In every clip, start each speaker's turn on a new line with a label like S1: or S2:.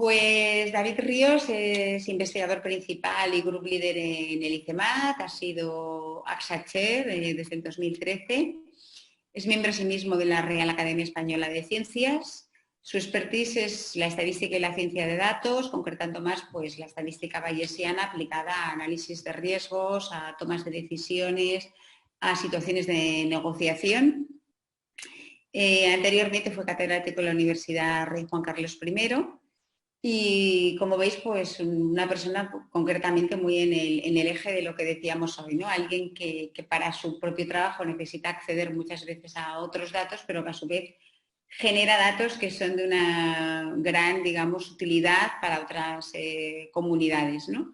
S1: Pues David Ríos es investigador principal y group leader en el ICEMAT, ha sido AXA Chair desde el 2013, es miembro asimismo de la Real Academia Española de Ciencias. Su expertise es la estadística y la ciencia de datos, concretando más pues, la estadística bayesiana aplicada a análisis de riesgos, a tomas de decisiones, a situaciones de negociación. Anteriormente fue catedrático en la Universidad Rey Juan Carlos I y, como veis, pues una persona concretamente muy en el eje de lo que decíamos hoy, ¿no? Alguien que para su propio trabajo necesita acceder muchas veces a otros datos, pero que a su vez genera datos que son de una gran, digamos, utilidad para otras comunidades, ¿no?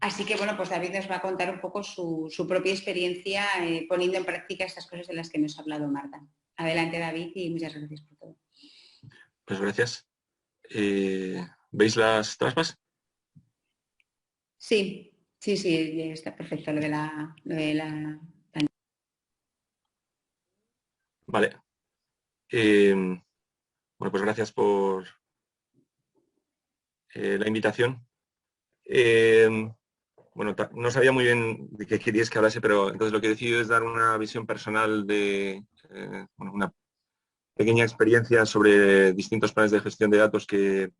S1: Así que, bueno, pues David nos va a contar un poco su propia experiencia poniendo en práctica estas cosas de las que nos ha hablado Marta. Adelante, David, y muchas gracias por todo.
S2: Pues gracias. ¿Veis las trampas?
S1: Sí, está perfecto lo de la pantalla.
S2: Vale. Bueno, pues gracias por la invitación. Bueno, no sabía muy bien de qué queríais que hablase, pero entonces lo que he decidido es dar una visión personal de una pequeña experiencia sobre distintos planes de gestión de datos que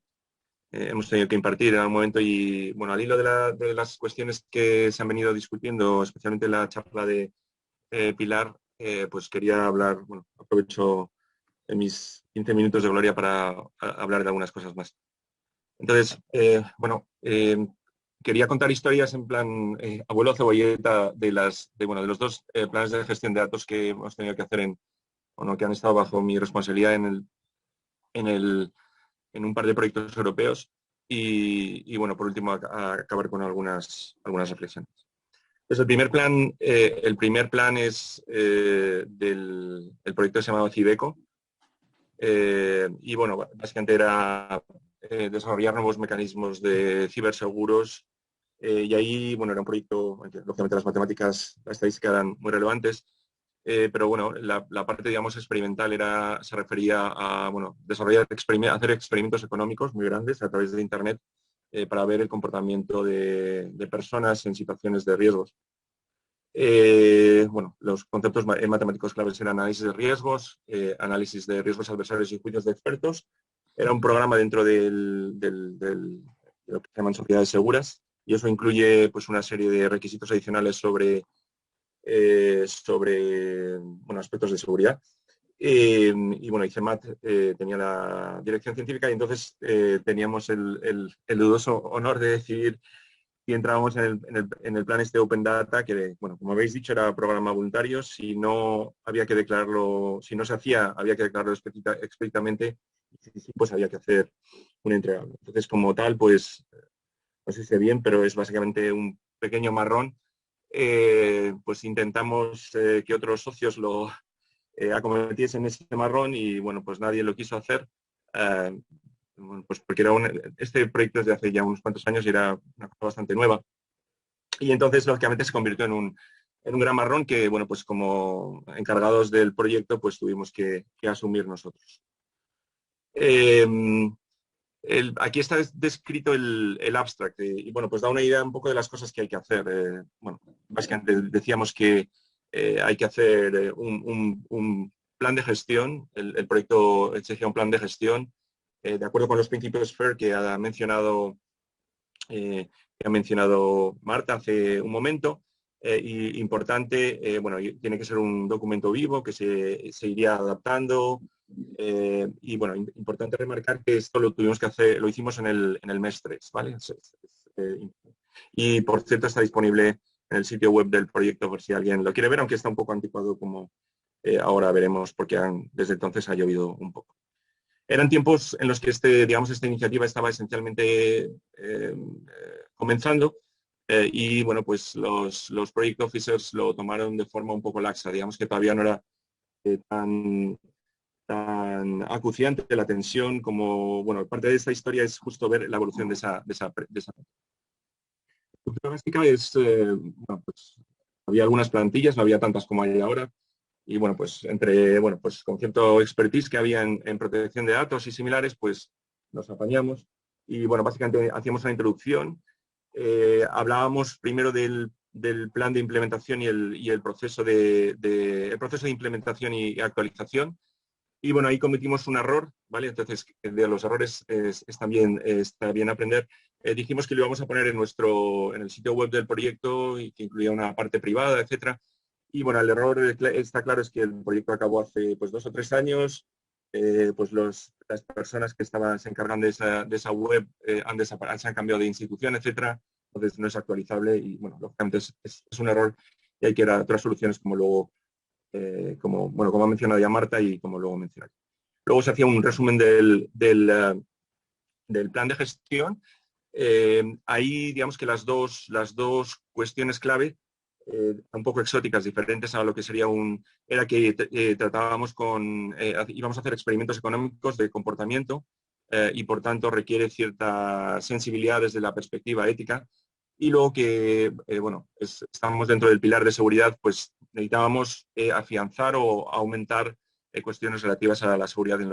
S2: hemos tenido que impartir en algún momento y, bueno, al hilo de las cuestiones que se han venido discutiendo, especialmente en la charla de Pilar, pues quería hablar, bueno, aprovecho mis 15 minutos de gloria para hablar de algunas cosas más. Entonces, quería contar historias en plan abuelo cebolleta de los dos planes de gestión de datos que hemos tenido que hacer que han estado bajo mi responsabilidad en un par de proyectos europeos y bueno, por último, acabar con algunas reflexiones. Pues el primer plan es del proyecto que se llamaba Cibeco y bueno, básicamente era desarrollar nuevos mecanismos de ciberseguros y ahí, bueno, era un proyecto, lógicamente las matemáticas, la estadística eran muy relevantes, pero bueno, la parte, digamos, experimental se refería a, bueno, hacer experimentos económicos muy grandes a través de Internet para ver el comportamiento de personas en situaciones de riesgos. Bueno, los conceptos matemáticos claves eran análisis de riesgos, análisis de riesgos adversarios y juicios de expertos. Era un programa dentro de lo que se llaman sociedades seguras y eso incluye pues, una serie de requisitos adicionales sobre aspectos de seguridad. Y bueno, ICEMAT tenía la dirección científica y entonces teníamos el dudoso honor de decidir y entrábamos en el plan este Open Data, que, bueno, como habéis dicho, era programa voluntario. Si no había que declararlo, si no se hacía, había que declararlo explícitamente, y si pues había que hacer un entregable. Entonces, como tal, pues, no sé si bien, pero es básicamente un pequeño marrón. Pues intentamos que otros socios lo acometiesen ese marrón y, bueno, pues nadie lo quiso hacer. Bueno, pues porque este proyecto es de hace ya unos cuantos años y era una cosa bastante nueva. Y entonces, lógicamente, se convirtió en un gran marrón que, bueno, pues como encargados del proyecto, pues tuvimos que asumir nosotros. Aquí está descrito el abstract y, bueno, pues da una idea un poco de las cosas que hay que hacer. Bueno, básicamente decíamos que hay que hacer un plan de gestión. El proyecto exigía un plan de gestión de acuerdo con los principios FAIR que ha mencionado Marta hace un momento. Y importante, bueno, tiene que ser un documento vivo que se iría adaptando. Y bueno, importante remarcar que esto lo tuvimos que hacer, lo hicimos en el mes 3, ¿vale? Y por cierto está disponible en el sitio web del proyecto por si alguien lo quiere ver, aunque está un poco anticuado como ahora veremos porque desde entonces ha llovido un poco. Eran tiempos en los que esta iniciativa estaba esencialmente comenzando y bueno, pues los project officers lo tomaron de forma un poco laxa, digamos que todavía no era tan acuciante la tensión como, bueno, parte de esta historia es justo ver la evolución de esa. La estructura básica es, bueno, pues había algunas plantillas, no había tantas como hay ahora, y bueno, pues con cierto expertise que había en protección de datos y similares, pues nos apañamos Y bueno, básicamente hacíamos una introducción. Hablábamos primero del plan de implementación y el proceso el proceso de implementación y actualización. Y bueno, ahí cometimos un error, ¿vale? Entonces, de los errores está bien aprender. Dijimos que lo íbamos a poner en el sitio web del proyecto y que incluía una parte privada, etcétera. Y bueno, el error está claro, es que el proyecto acabó hace pues 2 o 3 años. Pues las personas que se encargan de esa web se han cambiado de institución, etcétera. Entonces no es actualizable y bueno, lógicamente es un error y hay que dar otras soluciones como luego como ha mencionado ya Marta y como luego mencioné. Luego se hacía un resumen del plan de gestión. Ahí, digamos que las dos cuestiones clave, un poco exóticas, diferentes a lo que sería era que tratábamos íbamos a hacer experimentos económicos de comportamiento y por tanto requiere cierta sensibilidad desde la perspectiva ética. Y luego que, bueno, estamos dentro del pilar de seguridad, pues necesitábamos afianzar o aumentar cuestiones relativas a la seguridad en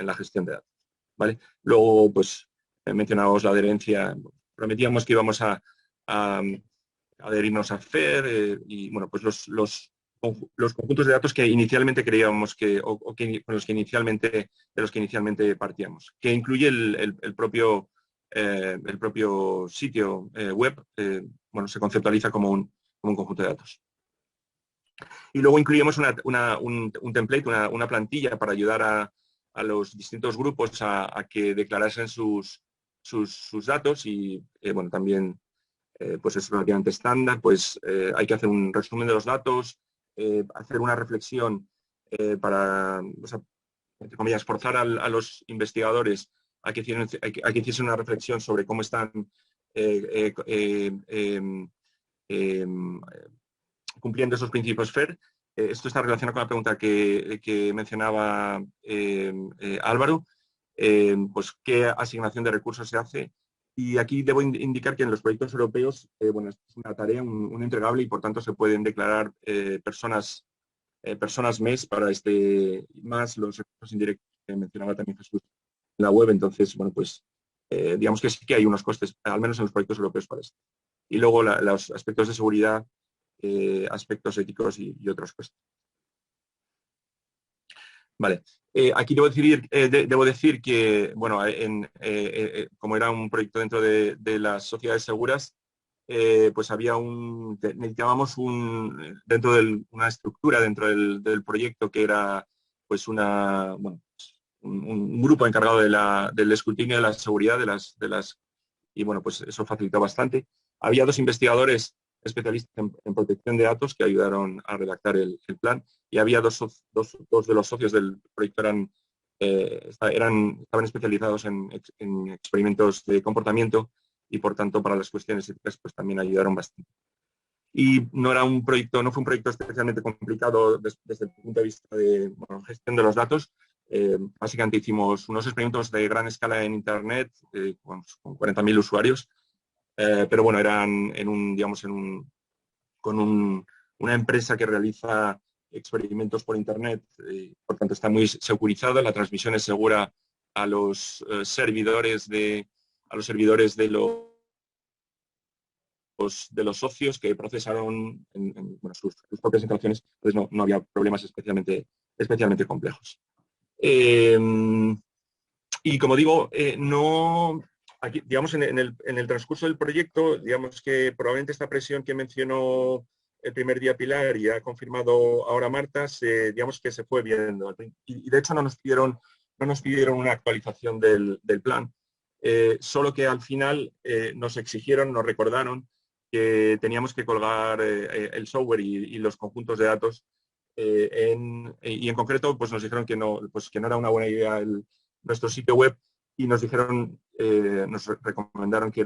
S2: la gestión de datos. ¿Vale? Luego, pues, mencionábamos la adherencia, prometíamos que íbamos a adherirnos a FAIR y, bueno, pues los conjuntos de datos que inicialmente creíamos de los que inicialmente partíamos, que incluye el propio sitio web, bueno, se conceptualiza como un conjunto de datos. Y luego incluimos un template, una plantilla para ayudar a los distintos grupos a que declarasen sus datos y, bueno, también pues es relativamente estándar, pues hay que hacer un resumen de los datos, hacer una reflexión para, o sea, entre comillas, forzar a los investigadores a que hiciesen una reflexión sobre cómo están cumpliendo esos principios FAIR. Esto está relacionado con la pregunta que mencionaba Álvaro, pues qué asignación de recursos se hace. Y aquí debo indicar que en los proyectos europeos, bueno, es una tarea, un entregable y por tanto se pueden declarar personas mes para más los recursos indirectos que mencionaba también Jesús en la web. Entonces, bueno, pues digamos que sí que hay unos costes, al menos en los proyectos europeos para esto. Y luego los aspectos de seguridad, aspectos éticos y otras cosas. Vale. Aquí debo decir que, bueno, como era un proyecto dentro de las sociedades seguras, pues necesitábamos dentro de una estructura dentro del proyecto que era pues un grupo encargado del escrutinio de la seguridad y bueno, pues eso facilitó bastante. Había 2 investigadores especialistas en protección de datos que ayudaron a redactar el plan y había dos de los socios del proyecto estaban especializados en experimentos de comportamiento y por tanto para las cuestiones éticas pues también ayudaron bastante. Y no fue un proyecto especialmente complicado desde el punto de vista de gestión de los datos. Básicamente hicimos unos experimentos de gran escala en Internet con 40.000 usuarios, pero bueno, eran con una empresa que realiza experimentos por Internet, por tanto está muy securizada, la transmisión es segura a los servidores de los socios que procesaron sus propias instalaciones, entonces no había problemas especialmente complejos. Y como digo, aquí, digamos, en el transcurso del proyecto, digamos que probablemente esta presión que mencionó el primer día Pilar y ha confirmado ahora Marta, digamos que se fue viendo. Y de hecho no nos pidieron una actualización del plan, solo que al final nos recordaron que teníamos que colgar el software y los conjuntos de datos y en concreto pues nos dijeron que no era una buena idea nuestro sitio web y nos recomendaron que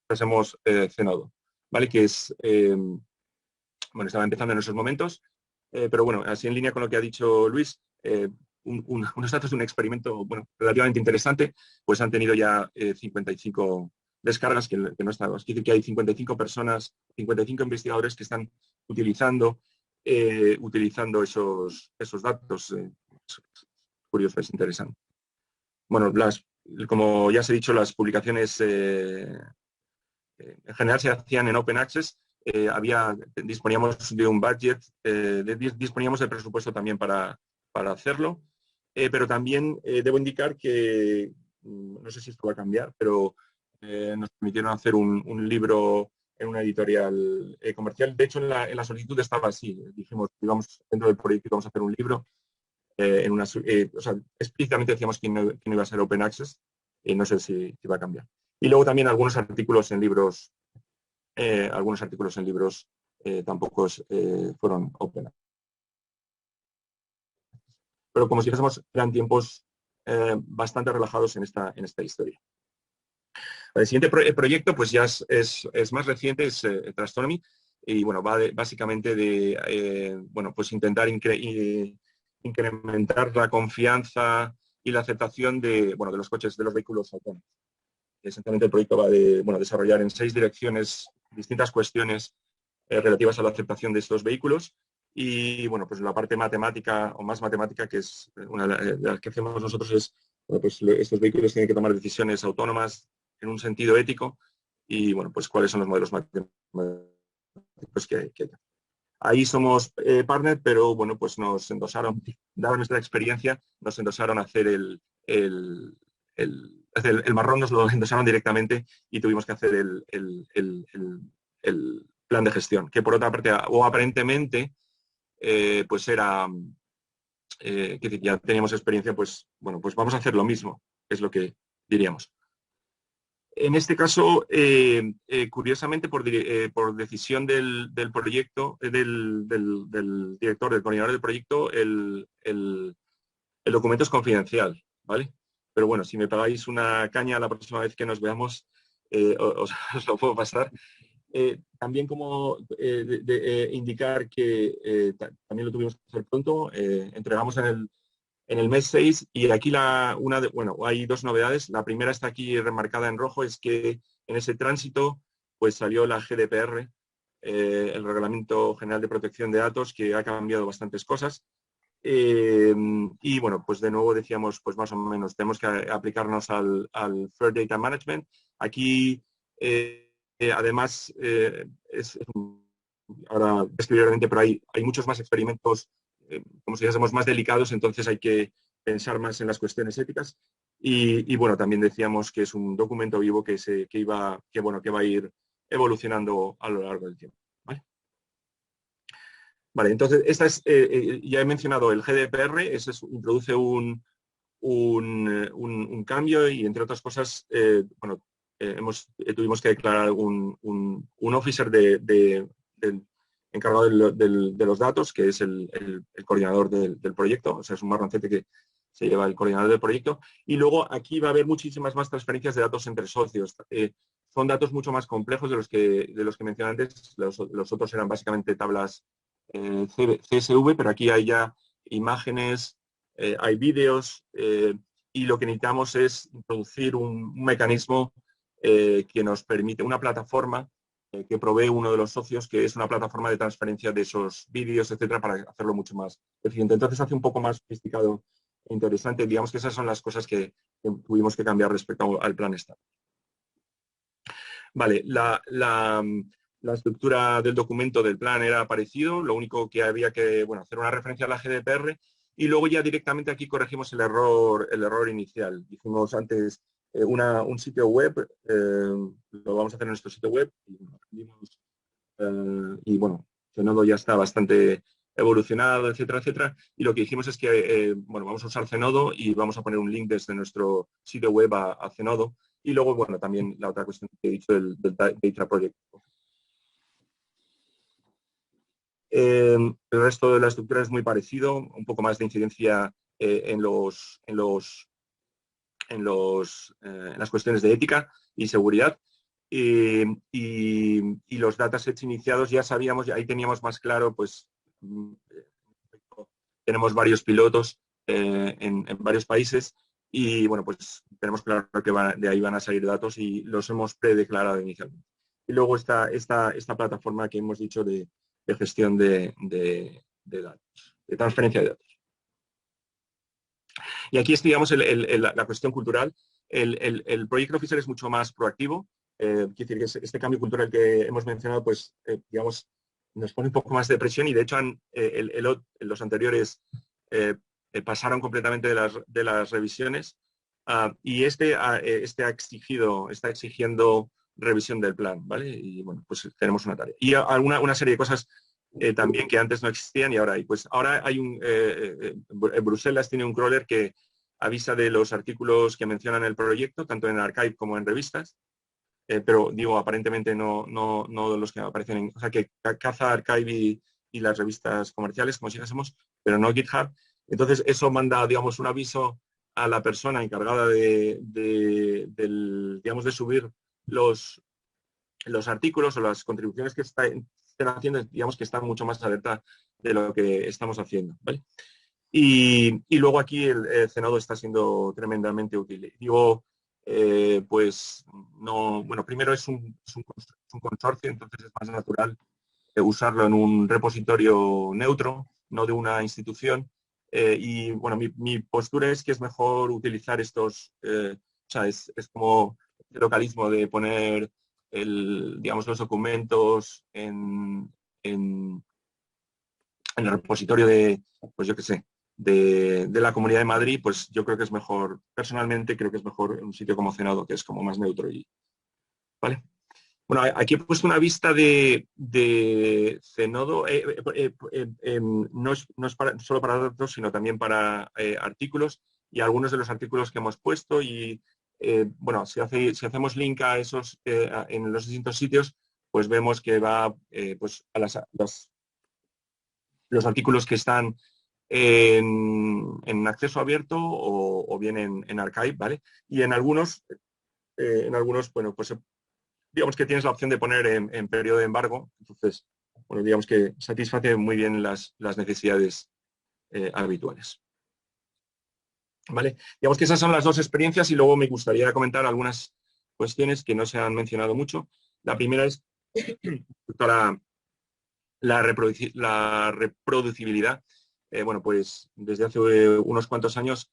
S2: usásemos Zenodo, ¿vale? Que estaba empezando en esos momentos, pero bueno, así en línea con lo que ha dicho Luis, unos datos de un experimento, relativamente interesante, pues han tenido ya 55 descargas que no están. Quiere decir que hay 55 personas, 55 investigadores que están utilizando esos datos. curioso, es interesante. Bueno, como ya os he dicho, las publicaciones en general se hacían en Open Access. Disponíamos de un budget, disponíamos del presupuesto también para hacerlo, pero también debo indicar que, no sé si esto va a cambiar, pero nos permitieron hacer un libro en una editorial comercial. De hecho, en la solicitud estaba así. Dijimos que íbamos dentro del proyecto, íbamos a hacer un libro. O sea, explícitamente decíamos que no iba a ser Open Access y no sé si va a cambiar. Y luego también algunos artículos en libros tampoco fueron Open Access. Pero como si dijésemos, eran tiempos bastante relajados en esta historia. El siguiente proyecto pues ya es más reciente, es Trastronomy, y bueno, va básicamente de bueno, pues intentar incrementar la confianza y la aceptación de los coches, de los vehículos autónomos. Esencialmente el proyecto va de desarrollar en 6 direcciones distintas cuestiones relativas a la aceptación de estos vehículos. Y bueno, pues la parte matemática o más matemática, que es una de las que hacemos nosotros, es pues estos vehículos tienen que tomar decisiones autónomas en un sentido ético y bueno, pues cuáles son los modelos matemáticos que hay. Ahí somos partner, pero bueno, pues nos endosaron, dada nuestra experiencia, nos endosaron a hacer el marrón, nos lo endosaron directamente y tuvimos que hacer el plan de gestión, que por otra parte, o aparentemente, pues era, que ya teníamos experiencia, pues bueno, pues vamos a hacer lo mismo, es lo que diríamos. En este caso, curiosamente, por decisión del proyecto, del director, del coordinador del proyecto, el documento es confidencial, ¿vale? Pero bueno, si me pagáis una caña la próxima vez que nos veamos, os lo puedo pasar. También como indicar que también lo tuvimos que hacer pronto, entregamos en el mes 6 y aquí hay 2 novedades. La primera está aquí remarcada en rojo, es que en ese tránsito pues salió la GDPR, el Reglamento General de Protección de Datos, que ha cambiado bastantes cosas. Y bueno, pues de nuevo decíamos, pues más o menos, tenemos que aplicarnos al Fair Data Management. Aquí, además, ahora escribir brevemente, pero hay muchos más experimentos, como si dijésemos, más delicados, entonces hay que pensar más en las cuestiones éticas. Y bueno, también decíamos que es un documento vivo que va a ir evolucionando a lo largo del tiempo. Vale, entonces, ya he mencionado el GDPR, introduce un cambio y, entre otras cosas, tuvimos que declarar un officer encargado de los datos, que es el coordinador del proyecto, o sea, es un marroncete que se lleva el coordinador del proyecto. Y luego aquí va a haber muchísimas más transferencias de datos entre socios. Son datos mucho más complejos de los que mencioné antes. Los otros eran básicamente tablas CSV, pero aquí hay ya imágenes, hay vídeos, y lo que necesitamos es introducir un mecanismo que nos permite, una plataforma que provee uno de los socios, que es una plataforma de transferencia de esos vídeos, etcétera, para hacerlo mucho más eficiente. Entonces hace un poco más sofisticado e interesante. Digamos que esas son las cosas que tuvimos que cambiar respecto al plan estándar. Vale, la estructura del documento del plan era parecido, lo único que había que hacer una referencia a la GDPR y luego ya directamente aquí corregimos el error inicial. Dijimos antes un sitio web, lo vamos a hacer en nuestro sitio web y bueno, Zenodo ya está bastante evolucionado, etcétera, etcétera. Y lo que dijimos es que vamos a usar Zenodo y vamos a poner un link desde nuestro sitio web a Zenodo. Y luego, también la otra cuestión que he dicho del Data Project. El resto de la estructura es muy parecido, un poco más de incidencia en las cuestiones de ética y seguridad. Y los datasets iniciados ya sabíamos, ahí teníamos más claro, pues tenemos varios pilotos en varios países y pues tenemos claro que de ahí van a salir datos y los hemos predeclarado inicialmente. Y luego está esta plataforma que hemos dicho de gestión de datos, de transferencia de datos. Y aquí es, digamos, la cuestión cultural. El Project Officer es mucho más proactivo. Quiere decir que este cambio cultural que hemos mencionado, pues, digamos, nos pone un poco más de presión y, de hecho, los anteriores pasaron completamente de las revisiones y está exigiendo revisión del plan, ¿vale? Y, bueno, pues tenemos una tarea. Y una serie de cosas también que antes no existían y ahora hay. Pues ahora hay Bruselas tiene un crawler que avisa de los artículos que mencionan el proyecto, tanto en Archive como en revistas, pero digo, aparentemente no los que aparecen o sea, que caza Archive y las revistas comerciales, como si dijésemos, pero no GitHub. Entonces, eso manda, digamos, un aviso a la persona encargada digamos, de subir los artículos o las contribuciones que estén haciendo, digamos que están mucho más alerta de lo que estamos haciendo, ¿vale? Y luego aquí el Zenodo está siendo tremendamente útil. Digo, pues no, bueno, primero es un consorcio, entonces es más natural usarlo en un repositorio neutro, no de una institución. Y bueno, mi postura es que es mejor utilizar o sea, es como el localismo de poner digamos, los documentos en el repositorio pues yo qué sé, de la Comunidad de Madrid, pues yo creo que es mejor, personalmente creo que es mejor un sitio como Zenodo, que es como más neutro. ¿Vale? Bueno, aquí he puesto una vista de Zenodo, no es solo para datos, sino también para artículos y algunos de los artículos que hemos puesto y, bueno, si hacemos link a esos en los distintos sitios, pues vemos que va pues a los artículos que están en acceso abierto o bien en Archive, ¿vale? Y en algunos, bueno, pues digamos que tienes la opción de poner en periodo de embargo, entonces, bueno, digamos que satisface muy bien las necesidades habituales. ¿Vale? Digamos que esas son las dos experiencias y luego me gustaría comentar algunas cuestiones que no se han mencionado mucho. La primera es para la reproducibilidad. Bueno, pues desde hace unos cuantos años,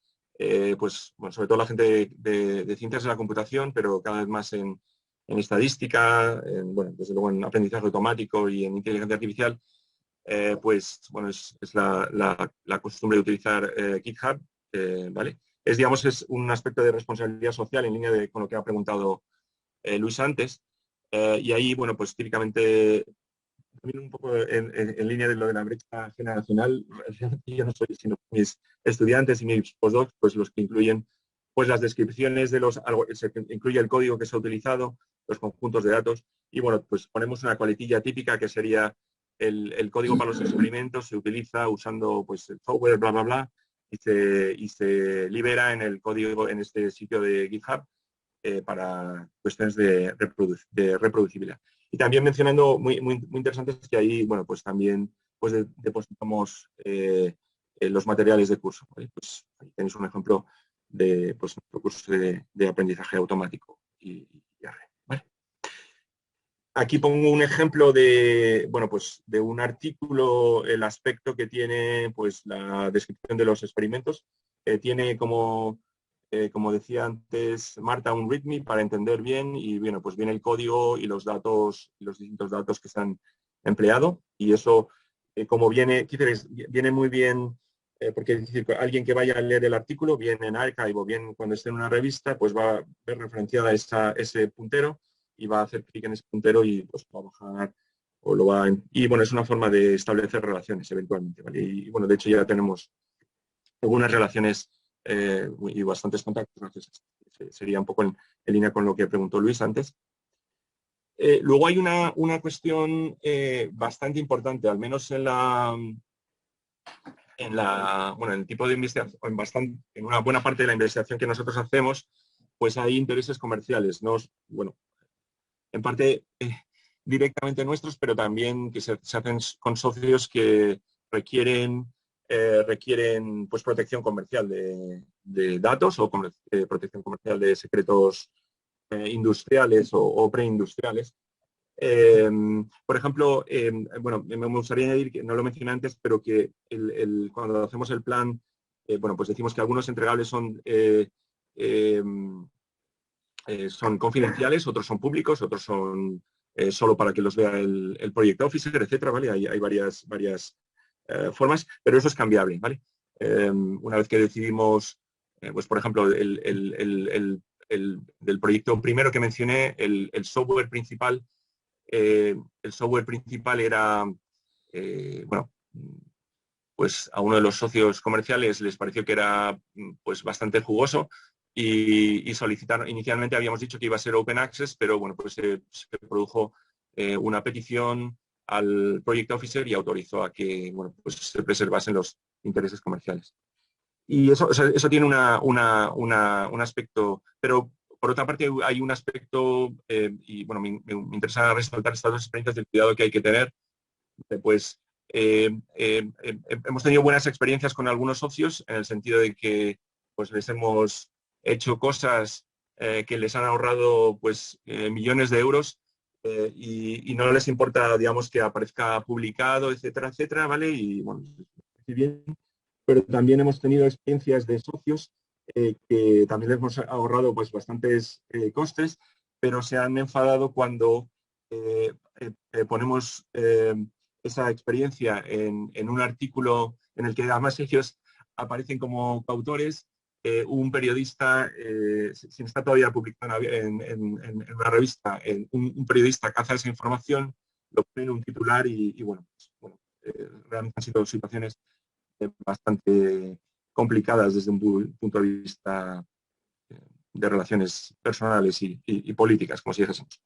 S2: pues bueno, sobre todo la gente de ciencias de la computación, pero cada vez más en estadística, bueno, desde luego en aprendizaje automático y en inteligencia artificial, pues bueno, es la costumbre de utilizar GitHub, ¿vale? Digamos, es un aspecto de responsabilidad social en línea con lo que ha preguntado Luis antes. Y ahí, bueno, pues típicamente también un poco en línea de lo de la brecha generacional, yo no soy, sino mis estudiantes y mis postdocs, pues los que incluyen pues las descripciones se incluye el código que se ha utilizado, los conjuntos de datos, y bueno, pues ponemos una coletilla típica que sería el código para los experimentos, se utiliza usando pues el software, bla, bla, bla, y se libera en el código en este sitio de GitHub para cuestiones de reproducibilidad. Y también mencionando muy interesantes que ahí, bueno, pues también pues depositamos los materiales de curso, ¿vale? Pues ahí tenéis un ejemplo de pues, nuestro curso de aprendizaje automático y R, ¿vale? Aquí pongo un ejemplo bueno, pues de un artículo, el aspecto que tiene pues la descripción de los experimentos. Tiene como decía antes Marta, un README para entender bien y bueno, pues viene el código y los datos, los distintos datos que se han empleado y eso como viene muy bien porque es decir, alguien que vaya a leer el artículo, bien en Archive o bien cuando esté en una revista, pues va a ver referenciada ese puntero y va a hacer clic en ese puntero y pues va a bajar o y bueno, es una forma de establecer relaciones eventualmente, ¿vale? Y bueno, de hecho ya tenemos algunas relaciones y bastantes contactos, entonces sería un poco en línea con lo que preguntó Luis antes. Luego hay una cuestión bastante importante, al menos bueno, en el tipo de investigación, en una buena parte de la investigación que nosotros hacemos, pues hay intereses comerciales, ¿no? Bueno, en parte directamente nuestros, pero también que se hacen con socios que requieren pues, protección comercial de datos o protección comercial de secretos industriales o preindustriales. Por ejemplo, bueno, me gustaría añadir, que no lo mencioné antes, pero que cuando hacemos el plan bueno, pues decimos que algunos entregables son confidenciales, otros son públicos, otros son solo para que los vea el project officer, etcétera, ¿vale? Hay varias formas, pero eso es cambiable, ¿vale? Una vez que decidimos, pues por ejemplo, del proyecto primero que mencioné, el software principal era, bueno, pues a uno de los socios comerciales les pareció que era pues bastante jugoso y solicitaron, inicialmente habíamos dicho que iba a ser Open Access, pero bueno, pues se produjo una petición al Project Officer y autorizó a que bueno, pues se preservasen los intereses comerciales. Y eso, o sea, eso tiene un aspecto, pero por otra parte hay un aspecto, y bueno, me interesa resaltar estas dos experiencias del cuidado que hay que tener, pues hemos tenido buenas experiencias con algunos socios en el sentido de que pues les hemos hecho cosas que les han ahorrado pues millones de euros y no les importa, digamos, que aparezca publicado, etcétera, etcétera, ¿vale? Y bueno, bien, pero también hemos tenido experiencias de socios que también les hemos ahorrado pues bastantes costes, pero se han enfadado cuando ponemos esa experiencia en un artículo en el que además ellos aparecen como coautores. Un periodista, sin estar todavía publicado en una revista, un periodista caza esa información, lo pone en un titular y bueno, realmente han sido situaciones bastante complicadas desde un punto de vista de relaciones personales y políticas, como si dijésemos.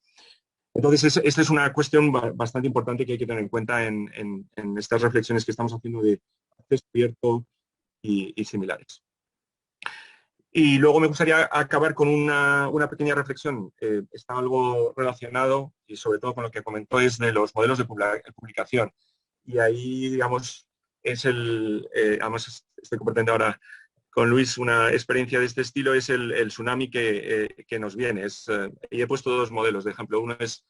S2: Entonces, esta es una cuestión bastante importante que hay que tener en cuenta en estas reflexiones que estamos haciendo de acceso abierto y similares. Y luego me gustaría acabar con una pequeña reflexión. Está algo relacionado y sobre todo con lo que comentó es de los modelos de publicación. Y ahí, digamos, además estoy compartiendo ahora con Luis una experiencia de este estilo, es el tsunami que nos viene. Y he puesto dos modelos de ejemplo. Uno es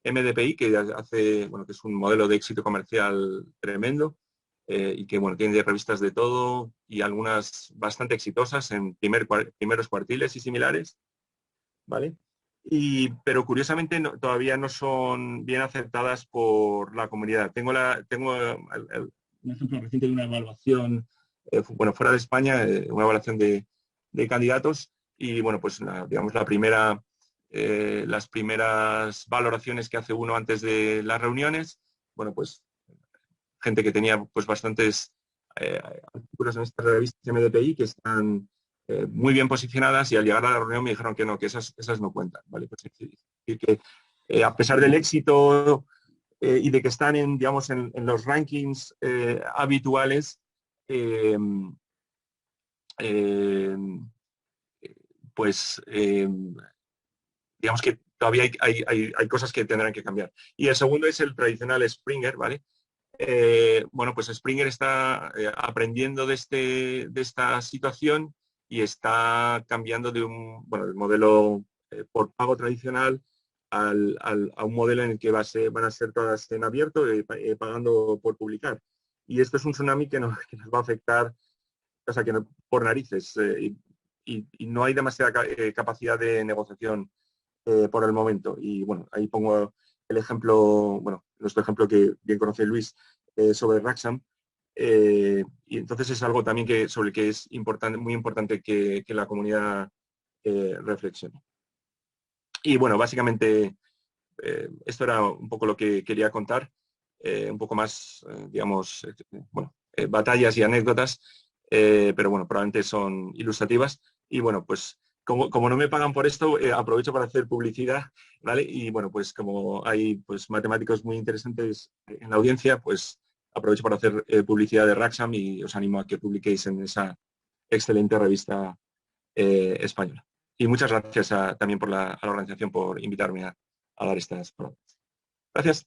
S2: MDPI, que que es un modelo de éxito comercial tremendo y que bueno, tiene revistas de todo y algunas bastante exitosas en primeros cuartiles y similares, ¿vale? Pero curiosamente todavía no son bien aceptadas por la comunidad. Tengo un ejemplo reciente de una evaluación, fuera de España, una evaluación de candidatos y bueno, pues digamos las primeras valoraciones que hace uno antes de las reuniones, bueno, pues gente que tenía pues bastantes artículos en estas revistas MDPI que están muy bien posicionadas y al llegar a la reunión me dijeron que no, que esas no cuentan, ¿vale? Pues es decir, que a pesar del éxito y de que están digamos, en los rankings habituales, eh, eh, pues digamos que todavía hay cosas que tendrán que cambiar. Y el segundo es el tradicional Springer, ¿vale? Bueno, pues Springer está aprendiendo de esta situación y está cambiando del modelo por pago tradicional a un modelo en el que van a ser todas en abierto, pagando por publicar. Y esto es un tsunami que nos va a afectar, o sea, por narices, y no hay demasiada capacidad de negociación por el momento. Y bueno, ahí pongo el ejemplo, nuestro ejemplo que bien conoce Luis, sobre Raxam. Y entonces es algo también sobre el que es muy importante que la comunidad reflexione. Y bueno, básicamente esto era un poco lo que quería contar, un poco más, digamos, batallas y anécdotas, pero bueno, probablemente son ilustrativas. Y bueno, pues como no me pagan por esto, aprovecho para hacer publicidad, ¿vale? Y bueno, pues como hay pues matemáticos muy interesantes en la audiencia, pues aprovecho para hacer publicidad de Raxam y os animo a que publiquéis en esa excelente revista española. Y muchas gracias también a la organización por invitarme a dar estas palabras. Gracias.